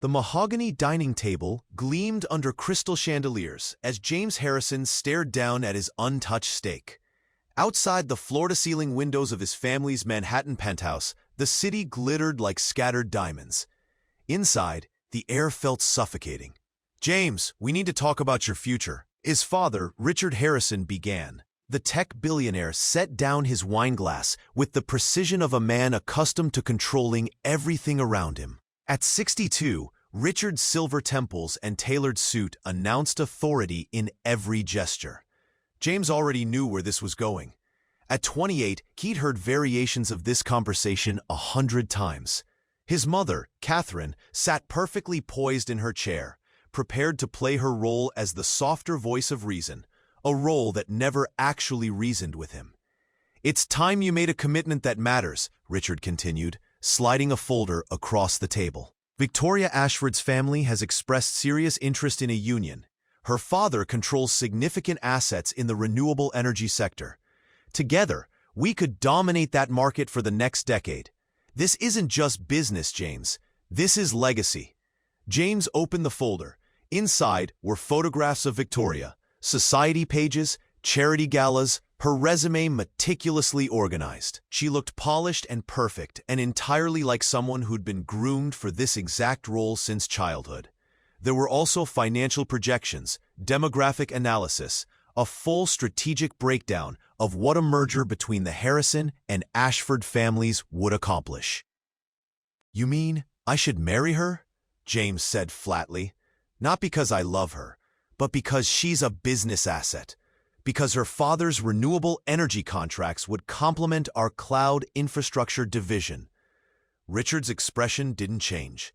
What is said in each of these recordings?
The mahogany dining table gleamed under crystal chandeliers as James Harrison stared down at his untouched steak. Outside the floor-to-ceiling windows of his family's Manhattan penthouse, the city glittered like scattered diamonds. Inside, the air felt suffocating. "James, we need to talk about your future," his father, Richard Harrison, began. The tech billionaire set down his wineglass with the precision of a man accustomed to controlling everything around him. At 62, Richard's silver temples and tailored suit announced authority in every gesture. James already knew where this was going. At 28, he'd heard variations of this conversation 100 times. His mother, Catherine, sat perfectly poised in her chair, prepared to play her role as the softer voice of reason, a role that never actually reasoned with him. "It's time you made a commitment that matters," Richard continued, sliding a folder across the table. "Victoria Ashford's family has expressed serious interest in a union. Her father controls significant assets in the renewable energy sector. Together, we could dominate that market for the next decade. This isn't just business, James. This is legacy." James opened the folder. Inside were photographs of Victoria, society pages, charity galas, her resume meticulously organized. She looked polished and perfect, and entirely like someone who'd been groomed for this exact role since childhood. There were also financial projections, demographic analysis, a full strategic breakdown of what a merger between the Harrison and Ashford families would accomplish. "You mean I should marry her?" James said flatly. "Not because I love her, but because she's a business asset. Because her father's renewable energy contracts would complement our cloud infrastructure division." Richard's expression didn't change.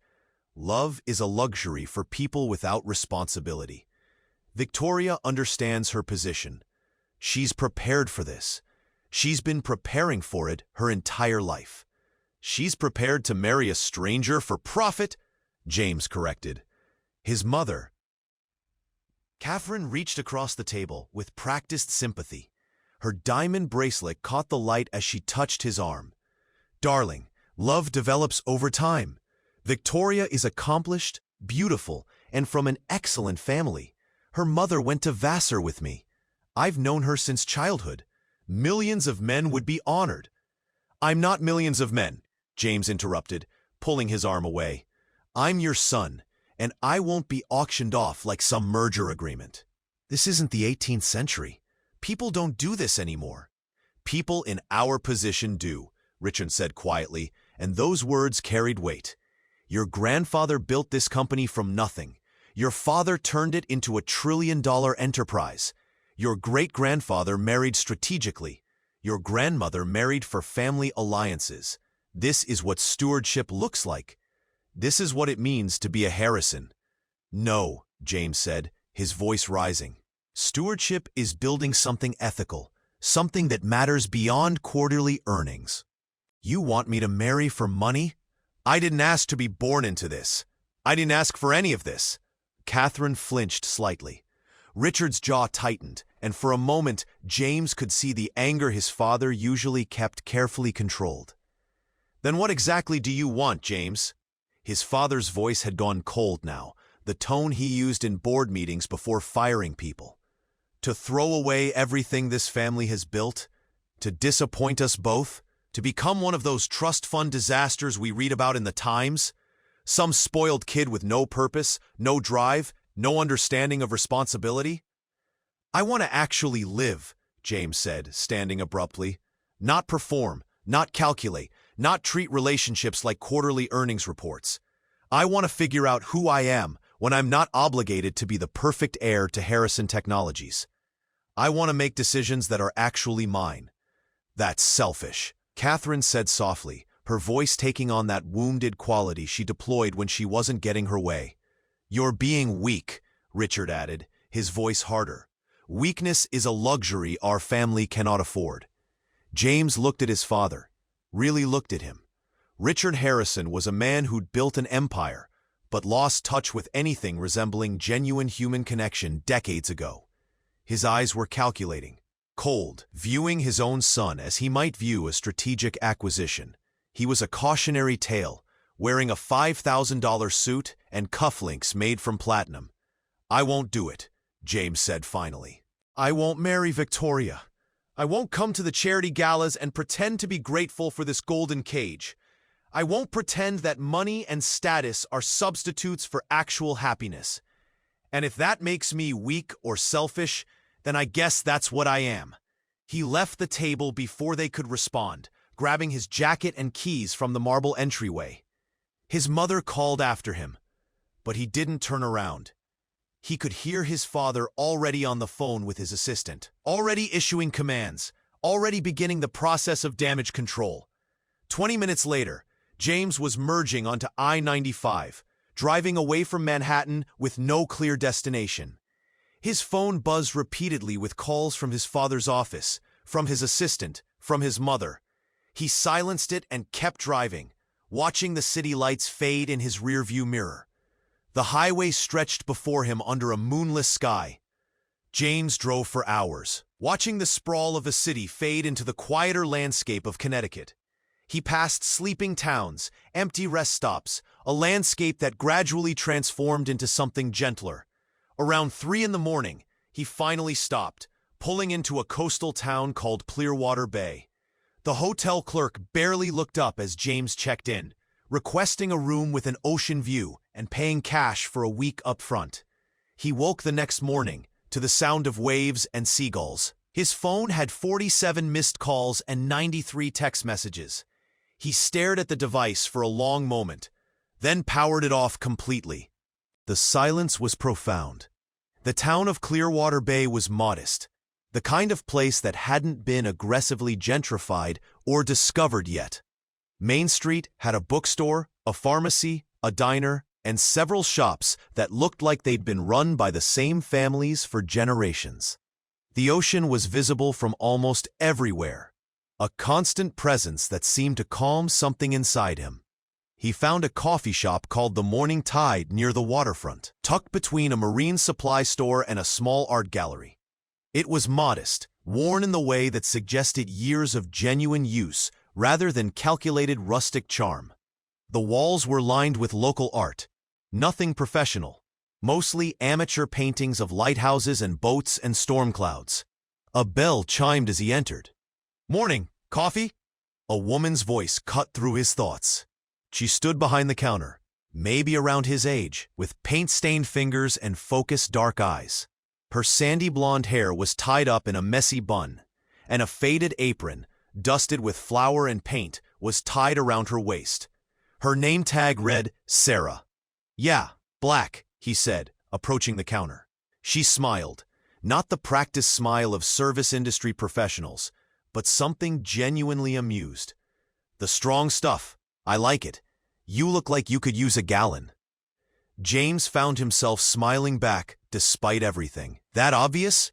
Love is a luxury for people without responsibility. Victoria understands her position. She's prepared for this. She's been preparing for it her entire life. "She's prepared to marry a stranger for profit," James corrected. His mother, Catherine, reached across the table with practiced sympathy. Her diamond bracelet caught the light as she touched his arm. "Darling, love develops over time. Victoria is accomplished, beautiful, and from an excellent family. Her mother went to Vassar with me. I've known her since childhood. Millions of men would be honored." "I'm not millions of men," James interrupted, pulling his arm away. "I'm your son, and I won't be auctioned off like some merger agreement. This isn't the 18th century. People don't do this anymore." "People in our position do," Richard said quietly, and those words carried weight. "Your grandfather built this company from nothing. Your father turned it into a trillion-dollar enterprise. Your great-grandfather married strategically. Your grandmother married for family alliances. This is what stewardship looks like. This is what it means to be a Harrison." "No," James said, his voice rising. "Stewardship is building something ethical, something that matters beyond quarterly earnings." "You want me to marry for money? I didn't ask to be born into this. I didn't ask for any of this." Catherine flinched slightly. Richard's jaw tightened, and for a moment James could see the anger his father usually kept carefully controlled. "Then what exactly do you want, James?" His father's voice had gone cold now, the tone he used in board meetings before firing people. "To throw away everything this family has built? To disappoint us both? To become one of those trust fund disasters we read about in the Times? Some spoiled kid with no purpose, no drive, no understanding of responsibility?" "I want to actually live," James said, standing abruptly. "Not perform, not calculate, not treat relationships like quarterly earnings reports. I want to figure out who I am when I'm not obligated to be the perfect heir to Harrison Technologies. I want to make decisions that are actually mine." "That's selfish," Catherine said softly, her voice taking on that wounded quality she deployed when she wasn't getting her way. "You're being weak," Richard added, his voice harder. "Weakness is a luxury our family cannot afford." James looked at his father, really looked at him. Richard Harrison was a man who'd built an empire, but lost touch with anything resembling genuine human connection decades ago. His eyes were calculating, cold, viewing his own son as he might view a strategic acquisition. He was a cautionary tale, wearing a $5,000 suit and cufflinks made from platinum. "I won't do it," James said finally. "I won't marry Victoria. I won't come to the charity galas and pretend to be grateful for this golden cage. I won't pretend that money and status are substitutes for actual happiness. And if that makes me weak or selfish, then I guess that's what I am." He left the table before they could respond, grabbing his jacket and keys from the marble entryway. His mother called after him, but he didn't turn around. He could hear his father already on the phone with his assistant, already issuing commands, already beginning the process of damage control. 20 minutes later, James was merging onto I-95, driving away from Manhattan with no clear destination. His phone buzzed repeatedly with calls from his father's office, from his assistant, from his mother. He silenced it and kept driving, watching the city lights fade in his rearview mirror. The highway stretched before him under a moonless sky. James drove for hours, watching the sprawl of the city fade into the quieter landscape of Connecticut. He passed sleeping towns, empty rest stops, a landscape that gradually transformed into something gentler. Around 3 in the morning, he finally stopped, pulling into a coastal town called Clearwater Bay. The hotel clerk barely looked up as James checked in, requesting a room with an ocean view and paying cash for a week up front. He woke the next morning to the sound of waves and seagulls. His phone had 47 missed calls and 93 text messages. He stared at the device for a long moment, then powered it off completely. The silence was profound. The town of Clearwater Bay was modest, the kind of place that hadn't been aggressively gentrified or discovered yet. Main Street had a bookstore, a pharmacy, a diner, and several shops that looked like they'd been run by the same families for generations. The ocean was visible from almost everywhere, a constant presence that seemed to calm something inside him. He found a coffee shop called the Morning Tide near the waterfront, tucked between a marine supply store and a small art gallery. It was modest, worn in the way that suggested years of genuine use rather than calculated rustic charm. The walls were lined with local art, nothing professional, mostly amateur paintings of lighthouses and boats and storm clouds. A bell chimed as he entered. "Morning, coffee?" A woman's voice cut through his thoughts. She stood behind the counter, maybe around his age, with paint-stained fingers and focused dark eyes. Her sandy blonde hair was tied up in a messy bun, and a faded apron, dusted with flour and paint, was tied around her waist. Her name tag read, Sarah. "Yeah, black," he said, approaching the counter. She smiled, not the practiced smile of service industry professionals, but something genuinely amused. "The strong stuff. I like it. You look like you could use a gallon." James found himself smiling back despite everything. "That obvious?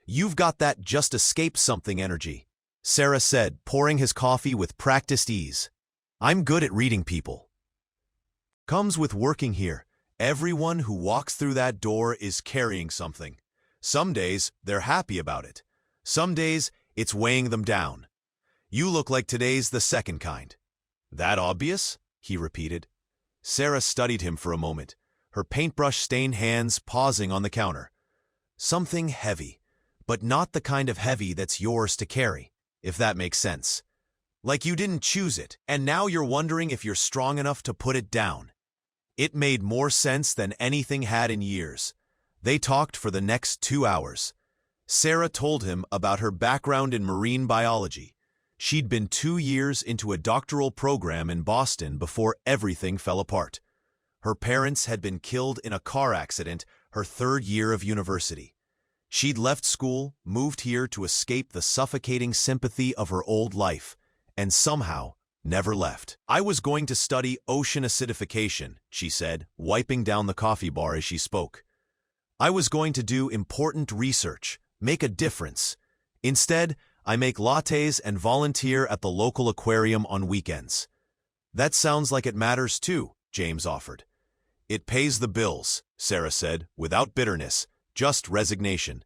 You've got that just escape something energy," Sarah said, pouring his coffee with practiced ease. "I'm good at reading people." Comes with working here. Everyone who walks through that door is carrying something. Some days, they're happy about it. Some days, it's weighing them down. You look like today's the second kind. "That obvious?" he repeated. Sarah studied him for a moment, her paintbrush-stained hands pausing on the counter. "Something heavy, but not the kind of heavy that's yours to carry, if that makes sense. Like you didn't choose it, and now you're wondering if you're strong enough to put it down." It made more sense than anything had in years. They talked for the next 2 hours. Sarah told him about her background in marine biology. She'd been 2 years into a doctoral program in Boston before everything fell apart. Her parents had been killed in a car accident her 3rd year of university. She'd left school, moved here to escape the suffocating sympathy of her old life, and somehow never left. "I was going to study ocean acidification," she said, wiping down the coffee bar as she spoke. "I was going to do important research, make a difference. Instead, I make lattes and volunteer at the local aquarium on weekends." "That sounds like it matters too," James offered. "It pays the bills," Sarah said, without bitterness, just resignation.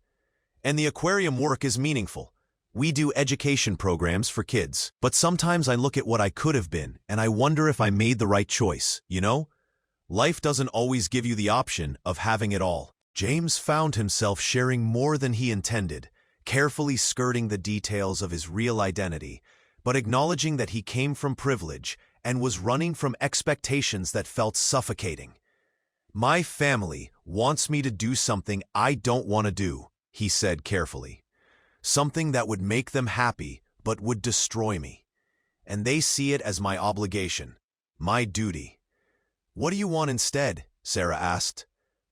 "And the aquarium work is meaningful. We do education programs for kids, but sometimes I look at what I could have been and I wonder if I made the right choice, you know? Life doesn't always give you the option of having it all. James found himself sharing more than he intended, carefully skirting the details of his real identity, but acknowledging that he came from privilege and was running from expectations that felt suffocating. "My family wants me to do something I don't want to do," he said carefully. "Something that would make them happy but would destroy me. And they see it as my obligation, my duty." "What do you want instead?" Sarah asked.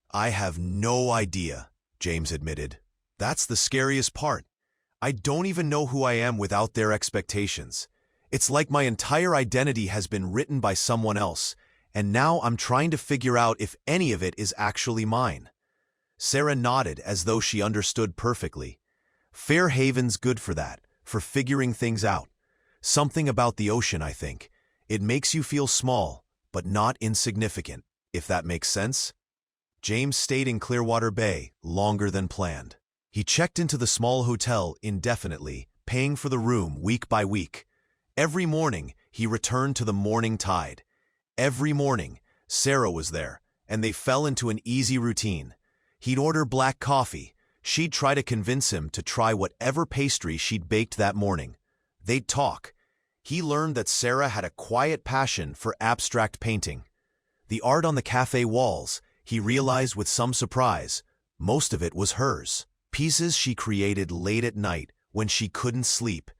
"I have no idea," James admitted. "That's the scariest part. I don't even know who I am without their expectations. It's like my entire identity has been written by someone else, and now I'm trying to figure out if any of it is actually mine." Sarah nodded as though she understood perfectly. "Fair Haven's good for that, for figuring things out. Something about the ocean, I think. It makes you feel small, but not insignificant, if that makes sense." James stayed in Clearwater Bay longer than planned. He checked into the small hotel indefinitely, paying for the room week by week. Every morning, he returned to the morning tide. Every morning, Sarah was there, and they fell into an easy routine. He'd order black coffee. She'd try to convince him to try whatever pastry she'd baked that morning. They'd talk. He learned that Sarah had a quiet passion for abstract painting. The art on the cafe walls, he realized with some surprise, most of it was hers. Pieces she created late at night when she couldn't sleep,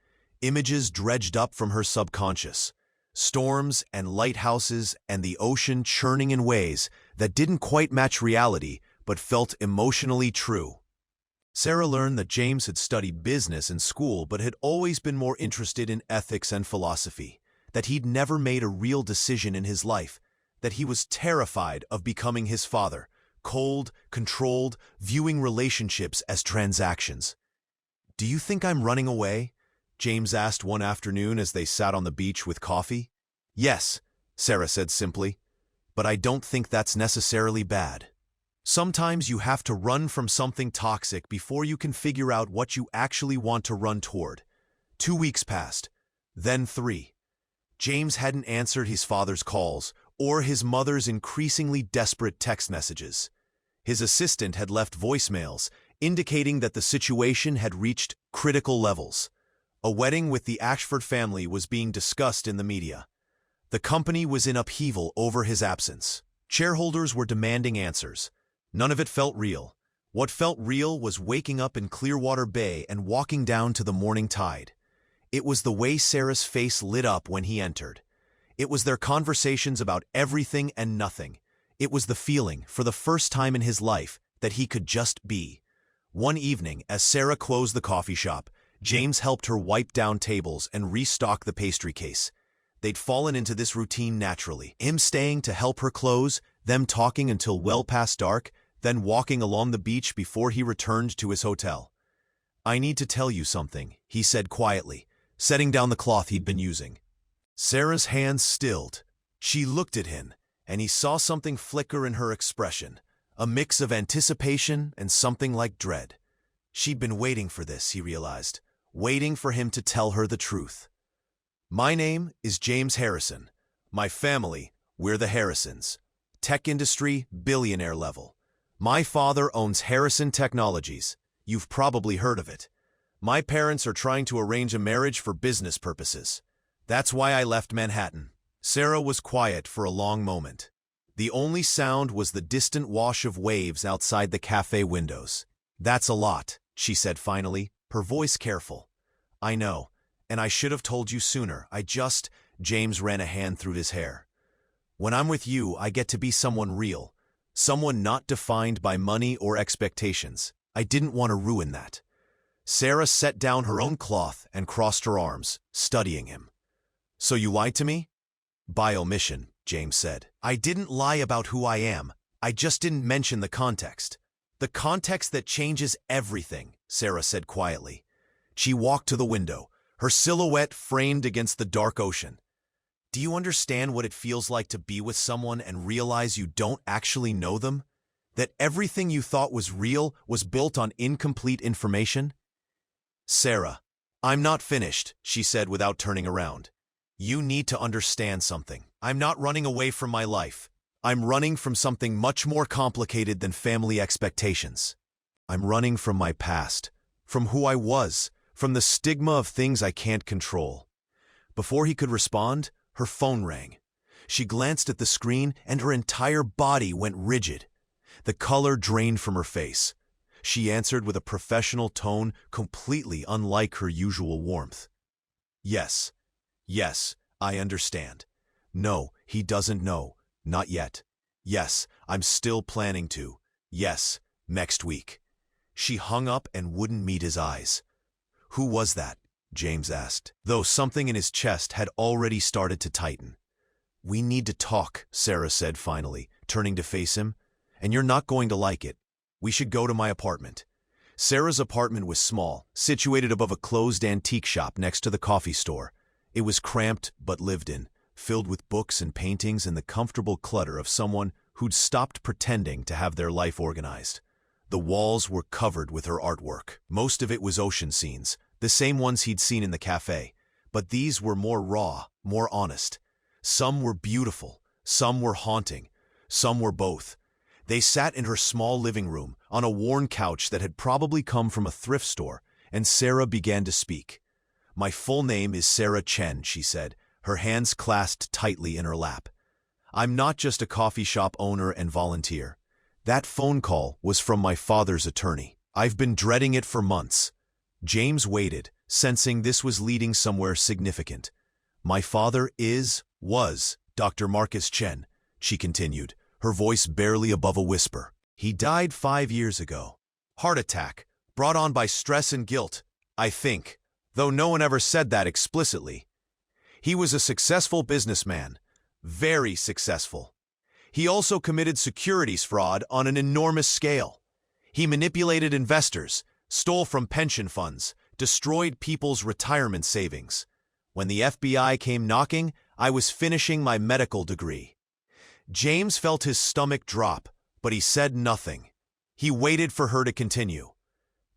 images dredged up from her subconscious, storms and lighthouses and the ocean churning in ways that didn't quite match reality but felt emotionally true. Sarah learned that James had studied business in school but had always been more interested in ethics and philosophy, that he'd never made a real decision in his life, that he was terrified of becoming his father, cold, controlled, viewing relationships as transactions. "Do you think I'm running away?" James asked one afternoon as they sat on the beach with coffee. "Yes," Sarah said simply, "but I don't think that's necessarily bad. Sometimes you have to run from something toxic before you can figure out what you actually want to run toward." 2 weeks passed, then 3. James hadn't answered his father's calls or his mother's increasingly desperate text messages. His assistant had left voicemails, indicating that the situation had reached critical levels. A wedding with the Ashford family was being discussed in the media. The company was in upheaval over his absence. Shareholders were demanding answers. None of it felt real. What felt real was waking up in Clearwater Bay and walking down to the morning tide. It was the way Sarah's face lit up when he entered. It was their conversations about everything and nothing. It was the feeling, for the first time in his life, that he could just be. One evening, as Sarah closed the coffee shop, James helped her wipe down tables and restock the pastry case. They'd fallen into this routine naturally, him staying to help her close, them talking until well past dark, then walking along the beach before he returned to his hotel. "I need to tell you something," he said quietly, setting down the cloth he'd been using. Sarah's hands stilled. She looked at him, and he saw something flicker in her expression, a mix of anticipation and something like dread. She'd been waiting for this, he realized, waiting for him to tell her the truth. "My name is James Harrison. My family, we're the Harrisons. Tech industry, billionaire level. My father owns Harrison Technologies. You've probably heard of it. My parents are trying to arrange a marriage for business purposes. That's why I left Manhattan." Sarah was quiet for a long moment. The only sound was the distant wash of waves outside the cafe windows. "That's a lot," she said finally, her voice careful. "I know, and I should have told you sooner. James ran a hand through his hair. "When I'm with you, I get to be someone real, someone not defined by money or expectations. I didn't want to ruin that." Sarah set down her own cloth and crossed her arms, studying him. "So you lied to me?" "By omission," James said. "I didn't lie about who I am. I just didn't mention the context." "The context that changes everything," Sarah said quietly. She walked to the window, her silhouette framed against the dark ocean. "Do you understand what it feels like to be with someone and realize you don't actually know them? That everything you thought was real was built on incomplete information?" "Sarah," "I'm not finished," she said without turning around. "You need to understand something. I'm not running away from my life. I'm running from something much more complicated than family expectations. I'm running from my past, from who I was, from the stigma of things I can't control." Before he could respond, her phone rang. She glanced at the screen and her entire body went rigid. The color drained from her face. She answered with a professional tone completely unlike her usual warmth. "Yes, yes, I understand. No, he doesn't know. Not yet. Yes, I'm still planning to. Yes, next week." She hung up and wouldn't meet his eyes. "Who was that?" James asked, though something in his chest had already started to tighten. "We need to talk," Sarah said finally, turning to face him. "And you're not going to like it. We should go to my apartment." Sarah's apartment was small, situated above a closed antique shop next to the coffee store. It was cramped but lived in, filled with books and paintings and the comfortable clutter of someone who'd stopped pretending to have their life organized. The walls were covered with her artwork. Most of it was ocean scenes, the same ones he'd seen in the cafe, but these were more raw, more honest. Some were beautiful, some were haunting, some were both. They sat in her small living room, on a worn couch that had probably come from a thrift store, and Sarah began to speak. "My full name is Sarah Chen," she said, her hands clasped tightly in her lap. "I'm not just a coffee shop owner and volunteer. That phone call was from my father's attorney. I've been dreading it for months." James waited, sensing this was leading somewhere significant. "My father was Dr. Marcus Chen," she continued, her voice barely above a whisper. "He died 5 years ago. Heart attack, brought on by stress and guilt, I think, though no one ever said that explicitly. He was a successful businessman, very successful. He also committed securities fraud on an enormous scale. He manipulated investors, stole from pension funds, destroyed people's retirement savings. When the FBI came knocking, I was finishing my medical degree." James felt his stomach drop, but he said nothing. He waited for her to continue.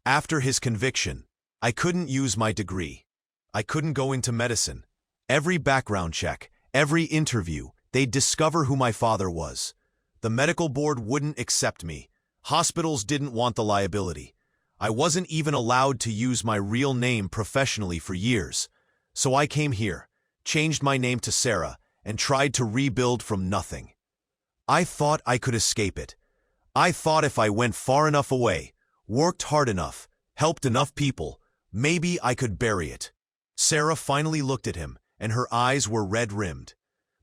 "After his conviction, I couldn't use my degree. I couldn't go into medicine. Every background check, every interview, they'd discover who my father was. The medical board wouldn't accept me. Hospitals didn't want the liability. I wasn't even allowed to use my real name professionally for years. So I came here, changed my name to Sarah, and tried to rebuild from nothing. I thought I could escape it. I thought if I went far enough away, worked hard enough, helped enough people, maybe I could bury it." Sarah finally looked at him, and her eyes were red-rimmed.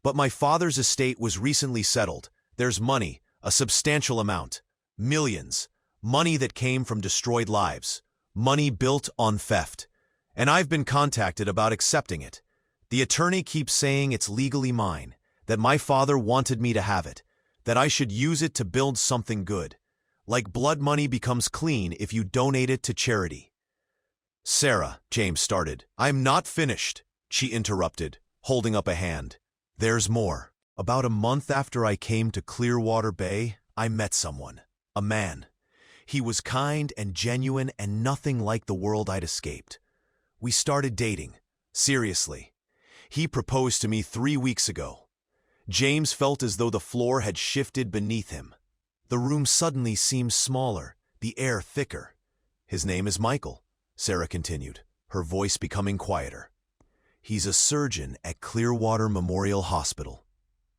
"But my father's estate was recently settled. There's money, a substantial amount. Millions. Money that came from destroyed lives. Money built on theft. And I've been contacted about accepting it. The attorney keeps saying it's legally mine, that my father wanted me to have it, that I should use it to build something good. Like blood money becomes clean if you donate it to charity." "Sarah," James started. "I'm not finished," she interrupted, holding up a hand. "There's more. About a month after I came to Clearwater Bay, I met someone. A man. He was kind and genuine and nothing like the world I'd escaped. We started dating. Seriously. He proposed to me 3 weeks ago." James felt as though the floor had shifted beneath him. The room suddenly seemed smaller, the air thicker. "His name is Michael," Sarah continued, her voice becoming quieter. "He's a surgeon at Clearwater Memorial Hospital.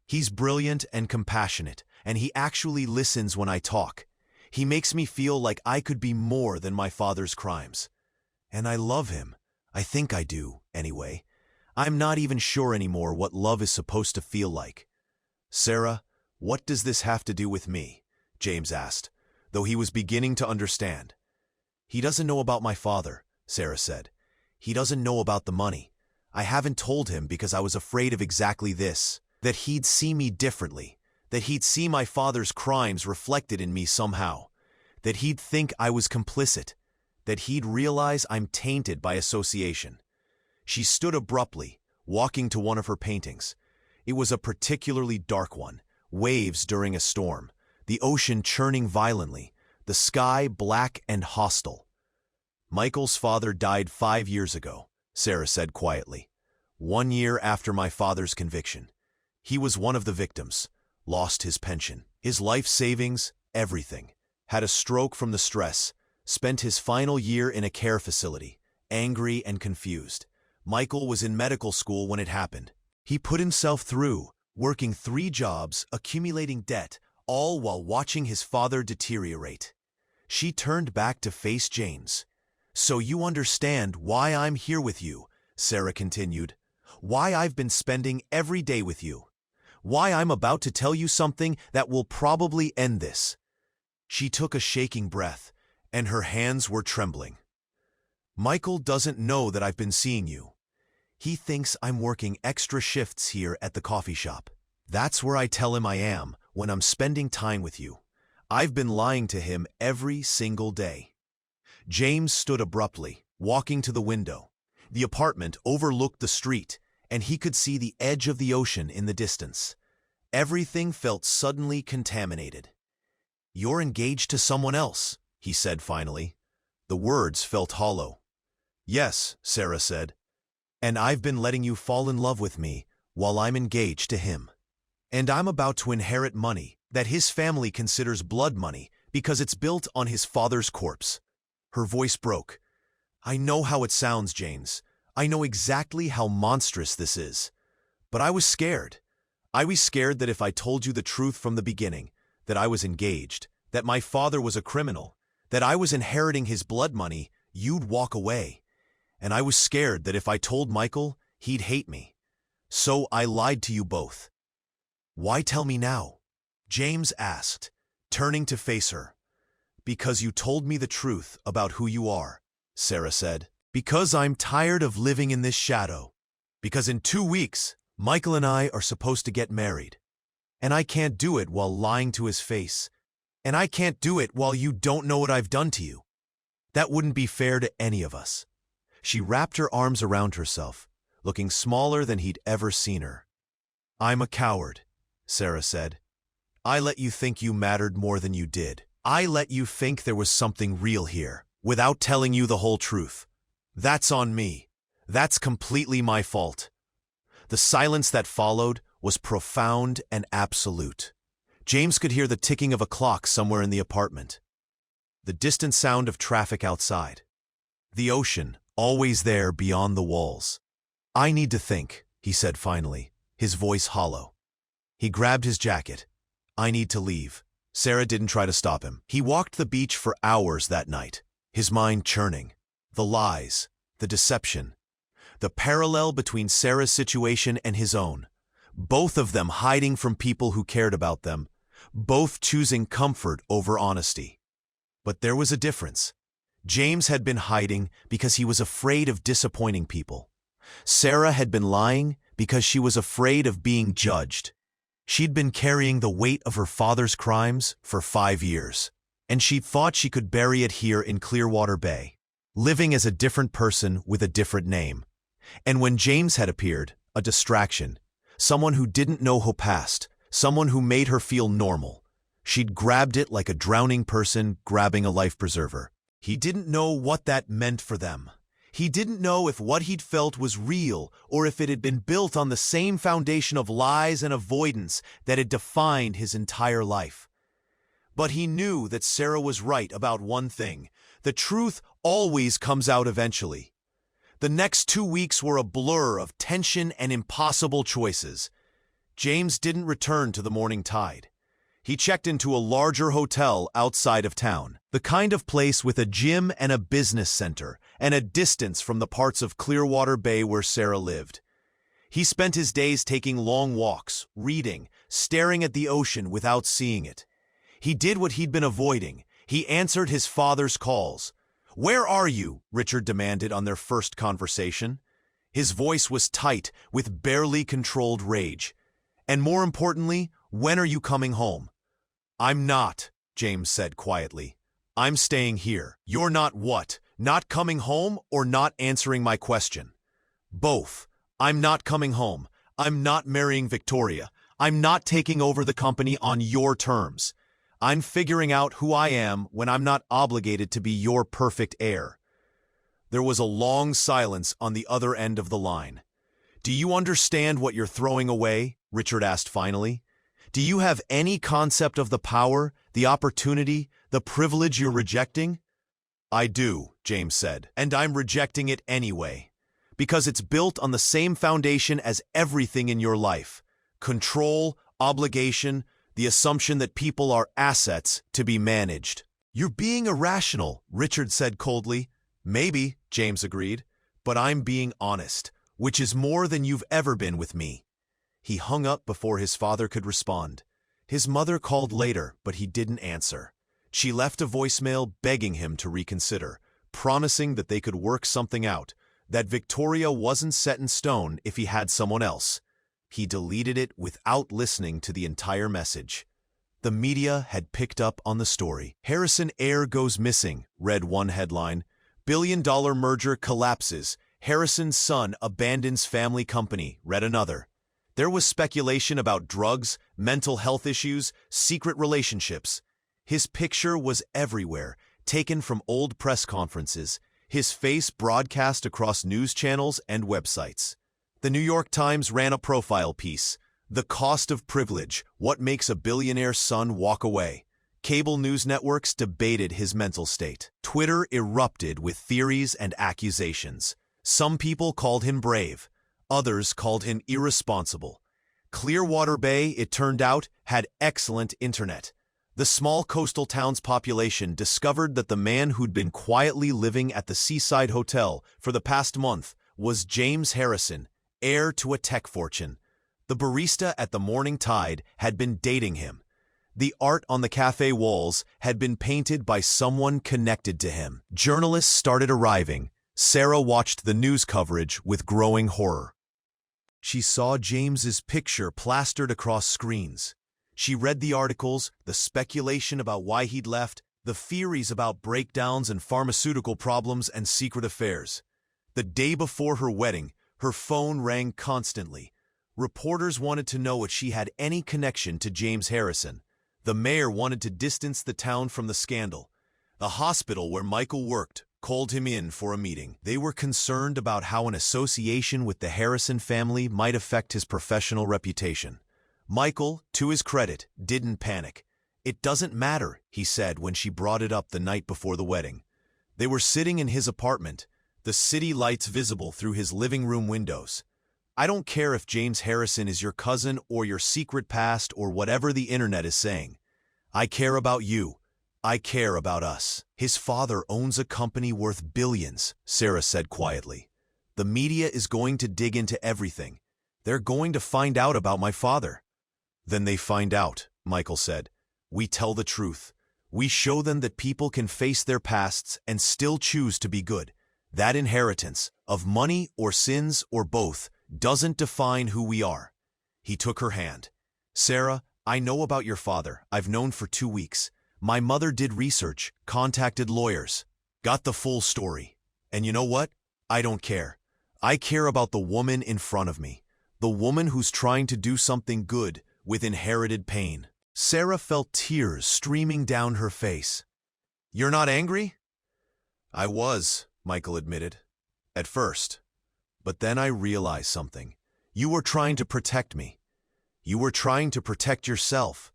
He's brilliant and compassionate, and he actually listens when I talk. He makes me feel like I could be more than my father's crimes. And I love him. I think I do, anyway. I'm not even sure anymore what love is supposed to feel like." "Sarah, what does this have to do with me?" James asked, though he was beginning to understand. "He doesn't know about my father," Sarah said. "He doesn't know about the money. I haven't told him because I was afraid of exactly this, that he'd see me differently, that he'd see my father's crimes reflected in me somehow, that he'd think I was complicit, that he'd realize I'm tainted by association." She stood abruptly, walking to one of her paintings. It was a particularly dark one, waves during a storm, the ocean churning violently, the sky black and hostile. Michael's father died 5 years ago, Sarah said quietly. 1 year after my father's conviction. He was one of the victims, lost his pension, his life savings, everything. Had a stroke from the stress, spent his final year in a care facility, angry and confused. Michael was in medical school when it happened. He put himself through, working 3 jobs, accumulating debt, all while watching his father deteriorate. She turned back to face James. "So you understand why I'm here with you," Sarah continued. "Why I've been spending every day with you. Why I'm about to tell you something that will probably end this." She took a shaking breath, and her hands were trembling. "Michael doesn't know that I've been seeing you. He thinks I'm working extra shifts here at the coffee shop. That's where I tell him I am when I'm spending time with you. I've been lying to him every single day." James stood abruptly, walking to the window. The apartment overlooked the street, and he could see the edge of the ocean in the distance. Everything felt suddenly contaminated. "You're engaged to someone else," he said finally. The words felt hollow. "Yes," Sarah said. "And I've been letting you fall in love with me while I'm engaged to him. And I'm about to inherit money that his family considers blood money because it's built on his father's corpse." Her voice broke. "I know how it sounds, James. I know exactly how monstrous this is. But I was scared. I was scared that if I told you the truth from the beginning, that I was engaged, that my father was a criminal, that I was inheriting his blood money, you'd walk away. And I was scared that if I told Michael, he'd hate me. So I lied to you both." "Why tell me now?" James asked, turning to face her. "Because you told me the truth about who you are," Sarah said. "Because I'm tired of living in this shadow. Because in 2 weeks, Michael and I are supposed to get married. And I can't do it while lying to his face. And I can't do it while you don't know what I've done to you. That wouldn't be fair to any of us." She wrapped her arms around herself, looking smaller than he'd ever seen her. "I'm a coward," Sarah said. "I let you think you mattered more than you did. I let you think there was something real here, without telling you the whole truth. That's on me. That's completely my fault." The silence that followed was profound and absolute. James could hear the ticking of a clock somewhere in the apartment. The distant sound of traffic outside. The ocean, always there beyond the walls. "I need to think," he said finally, his voice hollow. He grabbed his jacket. "I need to leave." Sarah didn't try to stop him. He walked the beach for hours that night, his mind churning. The lies, the deception, the parallel between Sarah's situation and his own. Both of them hiding from people who cared about them, both choosing comfort over honesty. But there was a difference. James had been hiding because he was afraid of disappointing people. Sarah had been lying because she was afraid of being judged. She'd been carrying the weight of her father's crimes for 5 years, and she thought she could bury it here in Clearwater Bay, living as a different person with a different name. And when James had appeared, a distraction, someone who didn't know her past, someone who made her feel normal, she'd grabbed it like a drowning person grabbing a life preserver. He didn't know what that meant for them. He didn't know if what he'd felt was real or if it had been built on the same foundation of lies and avoidance that had defined his entire life. But he knew that Sarah was right about one thing. The truth always comes out eventually. The next 2 weeks were a blur of tension and impossible choices. James didn't return to the Morning Tide. He checked into a larger hotel outside of town, the kind of place with a gym and a business center, and a distance from the parts of Clearwater Bay where Sarah lived. He spent his days taking long walks, reading, staring at the ocean without seeing it. He did what he'd been avoiding. He answered his father's calls. "Where are you?" Richard demanded on their first conversation. His voice was tight, with barely controlled rage. "And more importantly, when are you coming home?" "I'm not," James said quietly. "I'm staying here." "You're not what? Not coming home or not answering my question?" "Both. I'm not coming home. I'm not marrying Victoria. I'm not taking over the company on your terms. I'm figuring out who I am when I'm not obligated to be your perfect heir." There was a long silence on the other end of the line. "Do you understand what you're throwing away?" Richard asked finally. "Do you have any concept of the power, the opportunity, the privilege you're rejecting?" "I do," James said, "and I'm rejecting it anyway. Because it's built on the same foundation as everything in your life. Control, obligation, the assumption that people are assets to be managed." "You're being irrational," Richard said coldly. "Maybe," James agreed, "but I'm being honest, which is more than you've ever been with me." He hung up before his father could respond. His mother called later, but he didn't answer. She left a voicemail begging him to reconsider, promising that they could work something out, that Victoria wasn't set in stone if he had someone else. He deleted it without listening to the entire message. The media had picked up on the story. "Harrison heir goes missing," read one headline. "Billion-dollar merger collapses. Harrison's son abandons family company," read another. There was speculation about drugs, mental health issues, secret relationships. His picture was everywhere, taken from old press conferences, his face broadcast across news channels and websites. The New York Times ran a profile piece, "The Cost of Privilege, What Makes a Billionaire's Son Walk Away." Cable news networks debated his mental state. Twitter erupted with theories and accusations. Some people called him brave. Others called him irresponsible. Clearwater Bay, it turned out, had excellent internet. The small coastal town's population discovered that the man who'd been quietly living at the seaside hotel for the past month was James Harrison, heir to a tech fortune. The barista at the Morning Tide had been dating him. The art on the cafe walls had been painted by someone connected to him. Journalists started arriving. Sarah watched the news coverage with growing horror. She saw James's picture plastered across screens. She read the articles, the speculation about why he'd left, the theories about breakdowns and pharmaceutical problems and secret affairs. The day before her wedding, her phone rang constantly. Reporters wanted to know if she had any connection to James Harrison. The mayor wanted to distance the town from the scandal. The hospital where Michael worked called him in for a meeting. They were concerned about how an association with the Harrison family might affect his professional reputation. Michael, to his credit, didn't panic. "It doesn't matter," he said when she brought it up the night before the wedding. They were sitting in his apartment, the city lights visible through his living room windows. "I don't care if James Harrison is your cousin or your secret past or whatever the internet is saying. I care about you. I care about us." "His father owns a company worth billions," Sarah said quietly. "The media is going to dig into everything. They're going to find out about my father." "Then they find out," Michael said. "We tell the truth. We show them that people can face their pasts and still choose to be good. That inheritance, of money or sins or both, doesn't define who we are." He took her hand. "Sarah, I know about your father. I've known for 2 weeks. My mother did research, contacted lawyers, got the full story. And you know what? I don't care. I care about the woman in front of me, the woman who's trying to do something good with inherited pain." Sarah felt tears streaming down her face. "You're not angry?" "I was," Michael admitted, "at first. But then I realized something. You were trying to protect me. You were trying to protect yourself.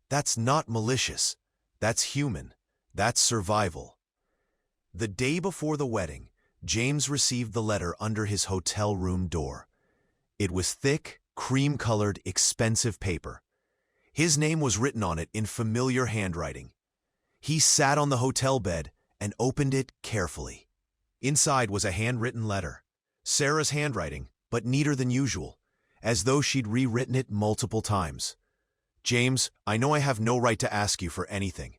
That's not malicious. That's human. That's survival." The day before the wedding, James received the letter under his hotel room door. It was thick, cream-colored, expensive paper. His name was written on it in familiar handwriting. He sat on the hotel bed and opened it carefully. Inside was a handwritten letter. Sarah's handwriting, but neater than usual, as though she'd rewritten it multiple times. "James, I know I have no right to ask you for anything.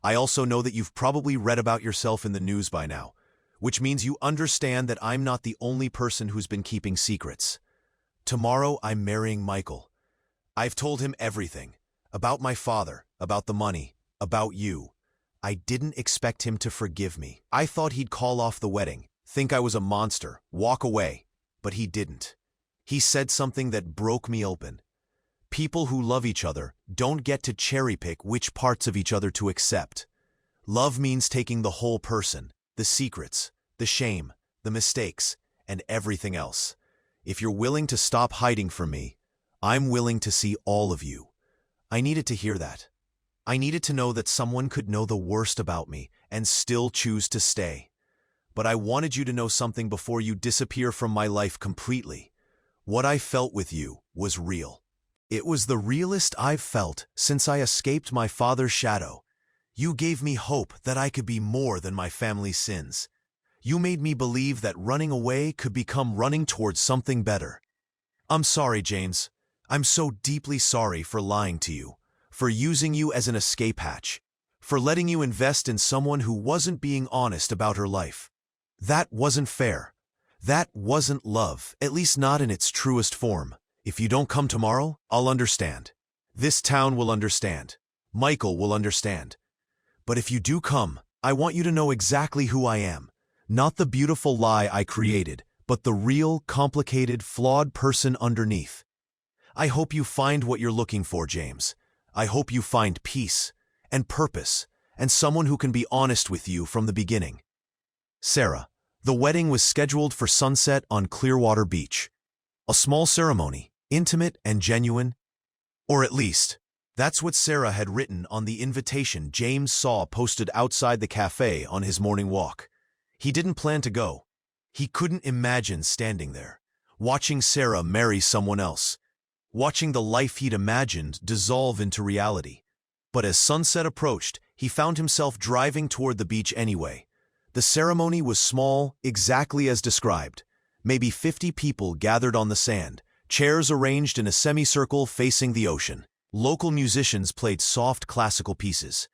I also know that you've probably read about yourself in the news by now, which means you understand that I'm not the only person who's been keeping secrets. Tomorrow I'm marrying Michael. I've told him everything, about my father, about the money, about you. I didn't expect him to forgive me. I thought he'd call off the wedding, think I was a monster, walk away, but he didn't. He said something that broke me open. People who love each other don't get to cherry-pick which parts of each other to accept. Love means taking the whole person, the secrets, the shame, the mistakes, and everything else. If you're willing to stop hiding from me, I'm willing to see all of you. I needed to hear that. I needed to know that someone could know the worst about me and still choose to stay. But I wanted you to know something before you disappear from my life completely. What I felt with you was real. It was the realest I've felt since I escaped my father's shadow. You gave me hope that I could be more than my family's sins. You made me believe that running away could become running towards something better. I'm sorry, James. I'm so deeply sorry for lying to you, for using you as an escape hatch, for letting you invest in someone who wasn't being honest about her life. That wasn't fair. That wasn't love, at least not in its truest form. If you don't come tomorrow, I'll understand. This town will understand. Michael will understand. But if you do come, I want you to know exactly who I am. Not the beautiful lie I created, but the real, complicated, flawed person underneath. I hope you find what you're looking for, James. I hope you find peace and purpose and someone who can be honest with you from the beginning. Sarah. The wedding was scheduled for sunset on Clearwater Beach. A small ceremony, intimate and genuine. Or at least, that's what Sarah had written on the invitation James saw posted outside the cafe on his morning walk. He didn't plan to go. He couldn't imagine standing there, watching Sarah marry someone else, watching the life he'd imagined dissolve into reality. But as sunset approached, he found himself driving toward the beach anyway. The ceremony was small, exactly as described. Maybe 50 people gathered on the sand, chairs arranged in a semicircle facing the ocean. Local musicians played soft classical pieces.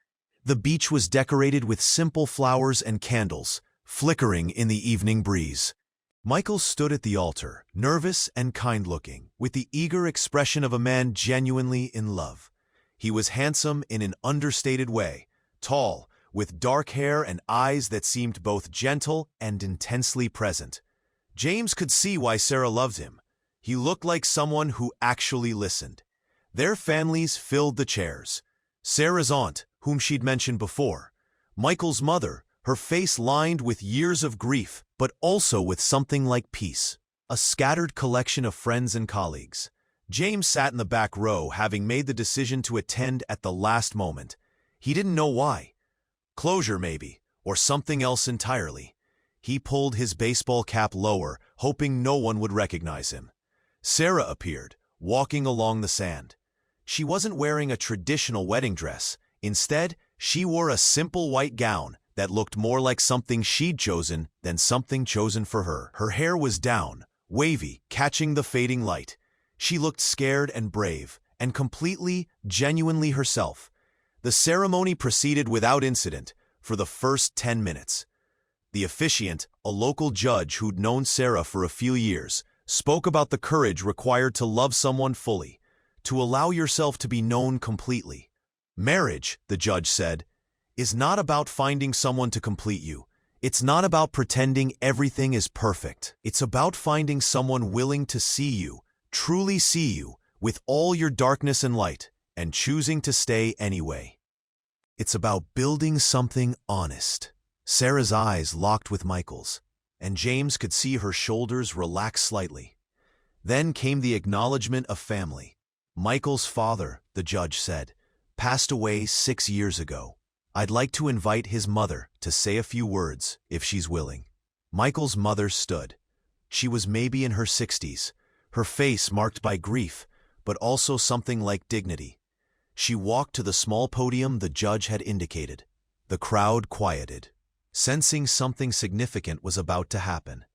The beach was decorated with simple flowers and candles, flickering in the evening breeze. Michael stood at the altar, nervous and kind-looking, with the eager expression of a man genuinely in love. He was handsome in an understated way, tall, with dark hair and eyes that seemed both gentle and intensely present. James could see why Sarah loved him. He looked like someone who actually listened. Their families filled the chairs. Sarah's aunt, whom she'd mentioned before. Michael's mother, her face lined with years of grief, but also with something like peace. A scattered collection of friends and colleagues. James sat in the back row, having made the decision to attend at the last moment. He didn't know why. Closure, maybe, or something else entirely. He pulled his baseball cap lower, hoping no one would recognize him. Sarah appeared, walking along the sand. She wasn't wearing a traditional wedding dress. Instead, she wore a simple white gown that looked more like something she'd chosen than something chosen for her. Her hair was down, wavy, catching the fading light. She looked scared and brave, and completely, genuinely herself. The ceremony proceeded without incident for the first 10 minutes. The officiant, a local judge who'd known Sarah for a few years, spoke about the courage required to love someone fully, to allow yourself to be known completely. Marriage, the judge said, is not about finding someone to complete you. It's not about pretending everything is perfect. It's about finding someone willing to see you, truly see you, with all your darkness and light, and choosing to stay anyway. It's about building something honest. Sarah's eyes locked with Michael's, and James could see her shoulders relax slightly. Then came the acknowledgement of family. Michael's father, the judge said, passed away 6 years ago. I'd like to invite his mother to say a few words, if she's willing. Michael's mother stood. She was maybe in her 60s, her face marked by grief, but also something like dignity. She walked to the small podium the judge had indicated. The crowd quieted, sensing something significant was about to happen.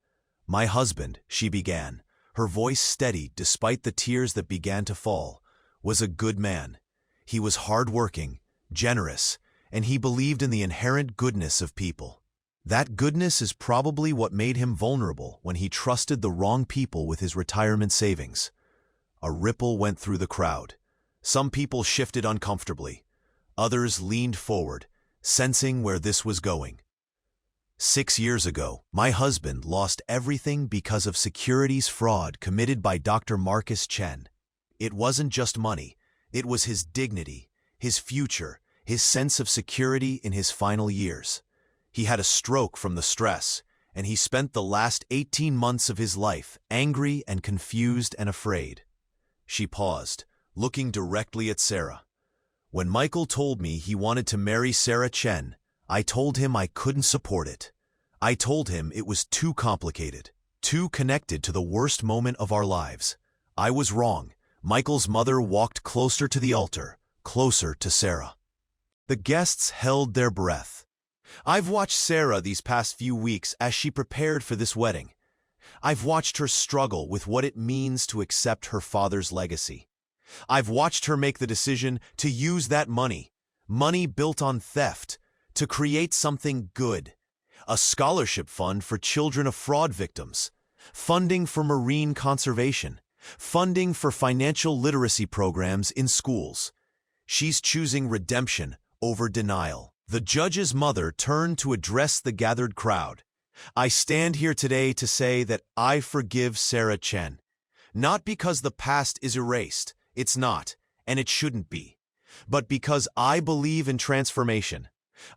My husband, she began, her voice steady despite the tears that began to fall, was a good man. He was hard-working, generous, and he believed in the inherent goodness of people. That goodness is probably what made him vulnerable when he trusted the wrong people with his retirement savings. A ripple went through the crowd. Some people shifted uncomfortably. Others leaned forward, sensing where this was going. 6 years ago, my husband lost everything because of securities fraud committed by Dr. Marcus Chen. It wasn't just money. It was his dignity, his future, his sense of security in his final years. He had a stroke from the stress, and he spent the last 18 months of his life angry and confused and afraid. She paused, looking directly at Sarah. When Michael told me he wanted to marry Sarah Chen, I told him I couldn't support it. I told him it was too complicated, too connected to the worst moment of our lives. I was wrong. Michael's mother walked closer to the altar, closer to Sarah. The guests held their breath. I've watched Sarah these past few weeks as she prepared for this wedding. I've watched her struggle with what it means to accept her father's legacy. I've watched her make the decision to use that money built on theft, to create something good. A scholarship fund for children of fraud victims, funding for marine conservation, funding for financial literacy programs in schools. She's choosing redemption over denial. The judge's mother turned to address the gathered crowd. I stand here today to say that I forgive Sarah Chen. Not because the past is erased, it's not, and it shouldn't be, but because I believe in transformation.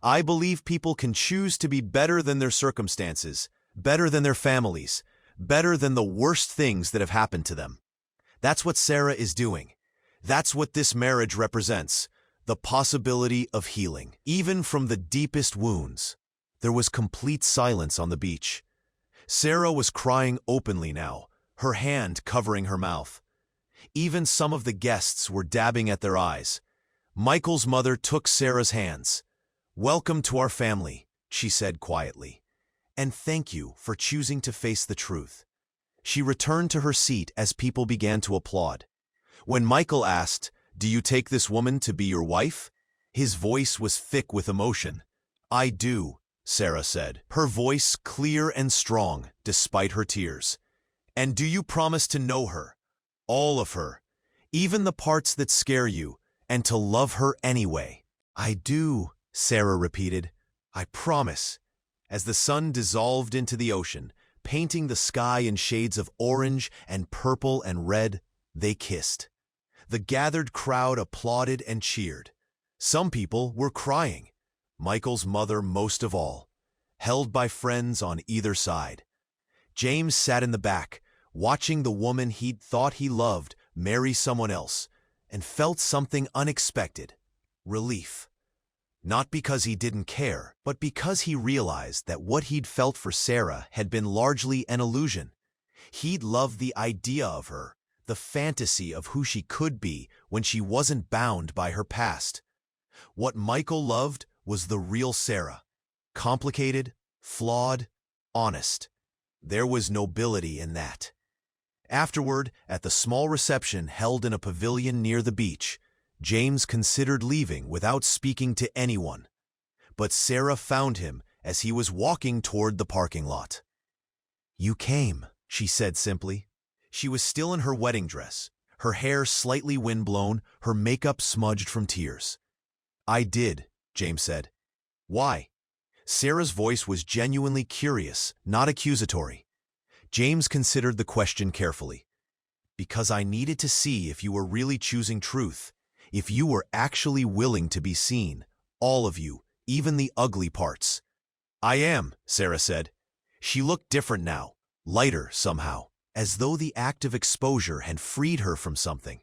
I believe people can choose to be better than their circumstances, better than their families, better than the worst things that have happened to them. That's what Sarah is doing. That's what this marriage represents, the possibility of healing, even from the deepest wounds. There was complete silence on the beach. Sarah was crying openly now, her hand covering her mouth. Even some of the guests were dabbing at their eyes. Michael's mother took Sarah's hands. "Welcome to our family," she said quietly. "And thank you for choosing to face the truth." She returned to her seat as people began to applaud. When Michael asked, "Do you take this woman to be your wife?" his voice was thick with emotion. "I do," Sarah said, her voice clear and strong despite her tears. "And do you promise to know her? All of her, even the parts that scare you, and to love her anyway?" "I do," Sarah repeated. "I promise." As the sun dissolved into the ocean, painting the sky in shades of orange and purple and red, they kissed. The gathered crowd applauded and cheered. Some people were crying, Michael's mother most of all, held by friends on either side. James sat in the back, watching the woman he'd thought he loved marry someone else, and felt something unexpected: relief. Not because he didn't care, but because he realized that what he'd felt for Sarah had been largely an illusion. He'd loved the idea of her, the fantasy of who she could be when she wasn't bound by her past. What Michael loved was the real Sarah. Complicated, flawed, honest. There was nobility in that. Afterward, at the small reception held in a pavilion near the beach, James considered leaving without speaking to anyone. But Sarah found him as he was walking toward the parking lot. "You came," she said simply. She was still in her wedding dress, her hair slightly windblown, her makeup smudged from tears. "I did," James said. "Why?" Sarah's voice was genuinely curious, not accusatory. James considered the question carefully. "Because I needed to see if you were really choosing truth, if you were actually willing to be seen, all of you, even the ugly parts." "I am," Sarah said. She looked different now, lighter somehow, as though the act of exposure had freed her from something.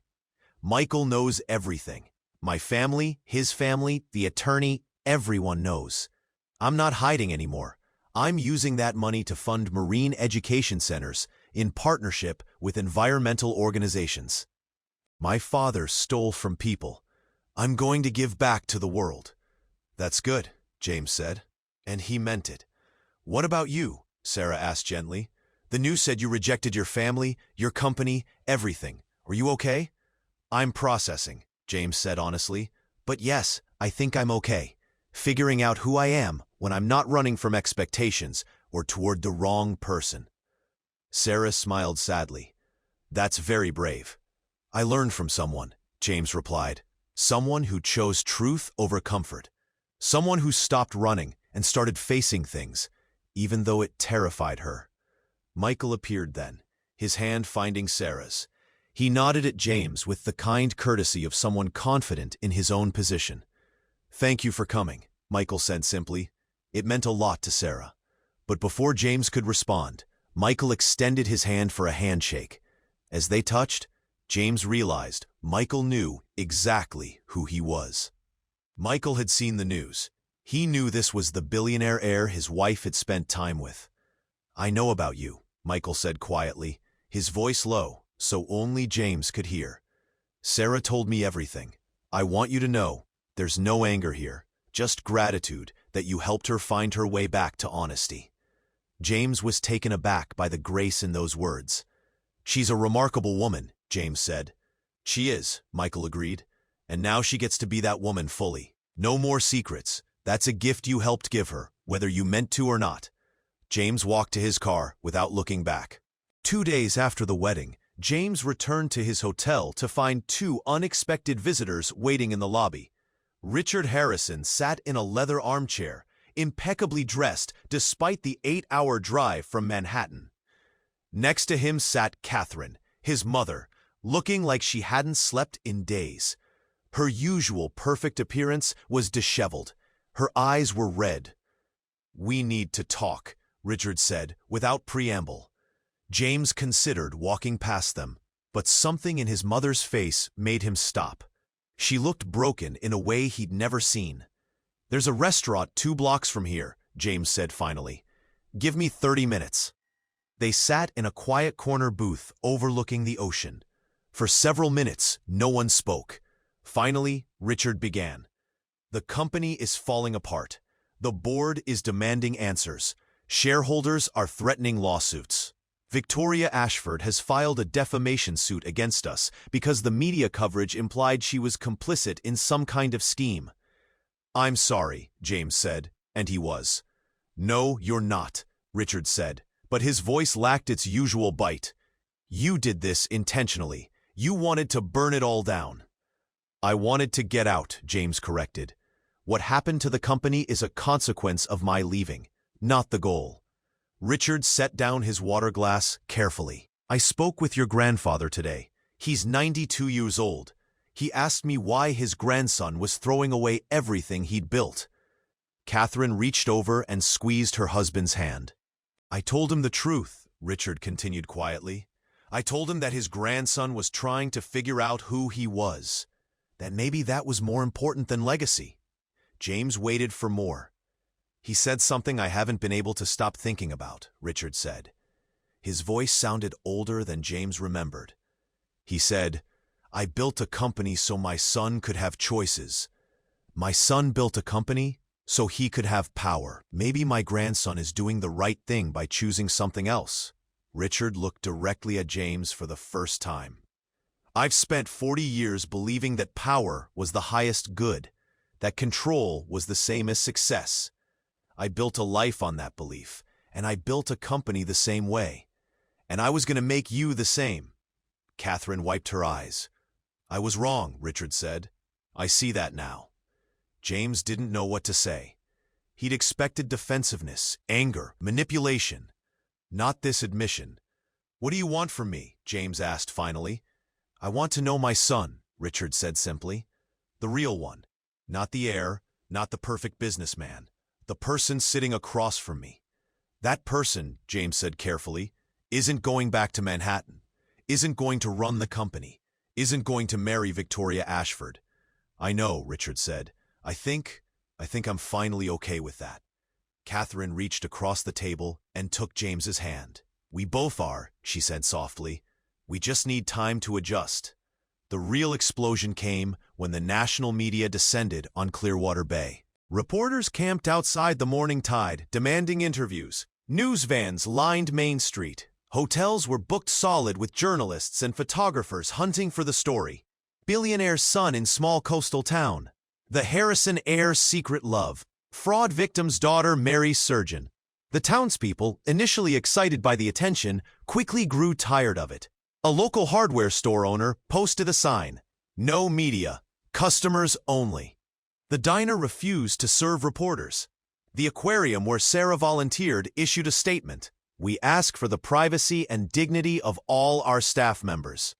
"Michael knows everything. My family, his family, the attorney, everyone knows. I'm not hiding anymore. I'm using that money to fund marine education centers in partnership with environmental organizations. My father stole from people. I'm going to give back to the world." "That's good," James said, and he meant it. "What about you?" Sarah asked gently. "The news said you rejected your family, your company, everything. Are you okay?" "I'm processing," James said honestly. "But yes, I think I'm okay. Figuring out who I am when I'm not running from expectations or toward the wrong person." Sarah smiled sadly. "That's very brave." "I learned from someone," James replied. "Someone who chose truth over comfort. Someone who stopped running and started facing things, even though it terrified her." Michael appeared then, his hand finding Sarah's. He nodded at James with the kind courtesy of someone confident in his own position. "Thank you for coming," Michael said simply. It meant a lot to Sarah. But before James could respond, Michael extended his hand for a handshake. As they touched, James realized Michael knew exactly who he was. Michael had seen the news. He knew this was the billionaire heir his wife had spent time with. "I know about you," Michael said quietly, his voice low, so only James could hear. "Sarah told me everything. I want you to know, there's no anger here, just gratitude that you helped her find her way back to honesty." James was taken aback by the grace in those words. "She's a remarkable woman," James said. "She is," Michael agreed. "And now she gets to be that woman fully. No more secrets. That's a gift you helped give her, whether you meant to or not." James walked to his car without looking back. 2 days after the wedding, James returned to his hotel to find 2 unexpected visitors waiting in the lobby. Richard Harrison sat in a leather armchair, impeccably dressed despite the 8-hour drive from Manhattan. Next to him sat Catherine, his mother, looking like she hadn't slept in days. Her usual perfect appearance was disheveled. Her eyes were red. "We need to talk," Richard said, without preamble. James considered walking past them, but something in his mother's face made him stop. She looked broken in a way he'd never seen. "There's a restaurant 2 blocks from here," James said finally. "Give me 30 minutes." They sat in a quiet corner booth overlooking the ocean. For several minutes, no one spoke. Finally, Richard began. "The company is falling apart. The board is demanding answers. Shareholders are threatening lawsuits. Victoria Ashford has filed a defamation suit against us because the media coverage implied she was complicit in some kind of scheme." "I'm sorry," James said, and he was. "No, you're not," Richard said, but his voice lacked its usual bite. "You did this intentionally. You wanted to burn it all down." "I wanted to get out," James corrected. "What happened to the company is a consequence of my leaving, not the goal." Richard set down his water glass carefully. "I spoke with your grandfather today. He's 92 years old. He asked me why his grandson was throwing away everything he'd built." Catherine reached over and squeezed her husband's hand. "I told him the truth," Richard continued quietly. "I told him that his grandson was trying to figure out who he was. That maybe that was more important than legacy." James waited for more. "He said something I haven't been able to stop thinking about," Richard said. His voice sounded older than James remembered. He said, "I built a company so my son could have choices. My son built a company so he could have power. Maybe my grandson is doing the right thing by choosing something else." Richard looked directly at James for the first time. "I've spent 40 years believing that power was the highest good, that control was the same as success. I built a life on that belief, and I built a company the same way. And I was going to make you the same." Catherine wiped her eyes. "I was wrong," Richard said. "I see that now." James didn't know what to say. He'd expected defensiveness, anger, manipulation. Not this admission. "What do you want from me?" James asked finally. "I want to know my son," Richard said simply. "The real one. Not the heir, not the perfect businessman. The person sitting across from me. That person," James said carefully, "isn't going back to Manhattan, isn't going to run the company, isn't going to marry Victoria Ashford." "I know," Richard said. I think I'm finally okay with that." Catherine reached across the table and took James's hand. "We both are," she said softly. "We just need time to adjust." The real explosion came when the national media descended on Clearwater Bay. Reporters camped outside the Morning Tide, demanding interviews. News vans lined Main Street. Hotels were booked solid with journalists and photographers hunting for the story. Billionaire's son in small coastal town. The Harrison heir's secret love. Fraud victim's daughter marries surgeon. The townspeople, initially excited by the attention, quickly grew tired of it. A local hardware store owner posted a sign, "No media, customers only." The diner refused to serve reporters. The aquarium where Sarah volunteered issued a statement, "We ask for the privacy and dignity of all our staff members."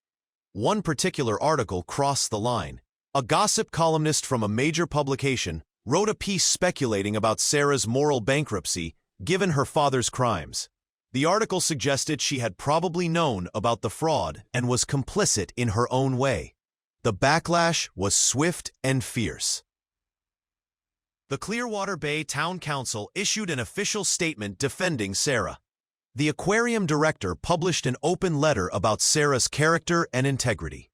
One particular article crossed the line. A gossip columnist from a major publication wrote a piece speculating about Sarah's moral bankruptcy, given her father's crimes. The article suggested she had probably known about the fraud and was complicit in her own way. The backlash was swift and fierce. The Clearwater Bay Town Council issued an official statement defending Sarah. The aquarium director published an open letter about Sarah's character and integrity.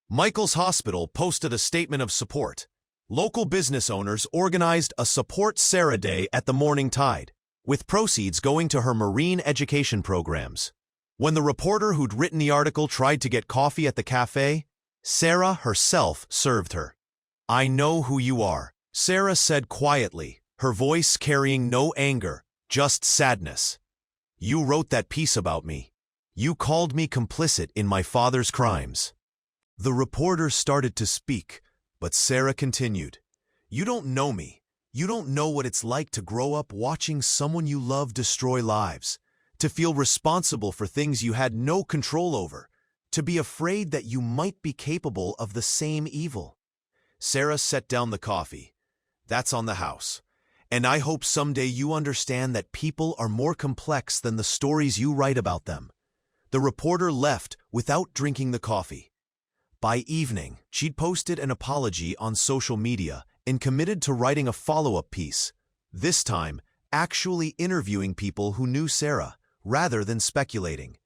Michael's Hospital posted a statement of support. Local business owners organized a Support Sarah Day at the Morning Tide, with proceeds going to her marine education programs. When the reporter who'd written the article tried to get coffee at the cafe, Sarah herself served her. "I know who you are," Sarah said quietly, her voice carrying no anger, just sadness. "You wrote that piece about me. You called me complicit in my father's crimes." The reporter started to speak, but Sarah continued. "You don't know me. You don't know what it's like to grow up watching someone you love destroy lives, to feel responsible for things you had no control over, to be afraid that you might be capable of the same evil." Sarah set down the coffee. "That's on the house. And I hope someday you understand that people are more complex than the stories you write about them." The reporter left without drinking the coffee. By evening, she'd posted an apology on social media and committed to writing a follow-up piece, this time actually interviewing people who knew Sarah, rather than speculating.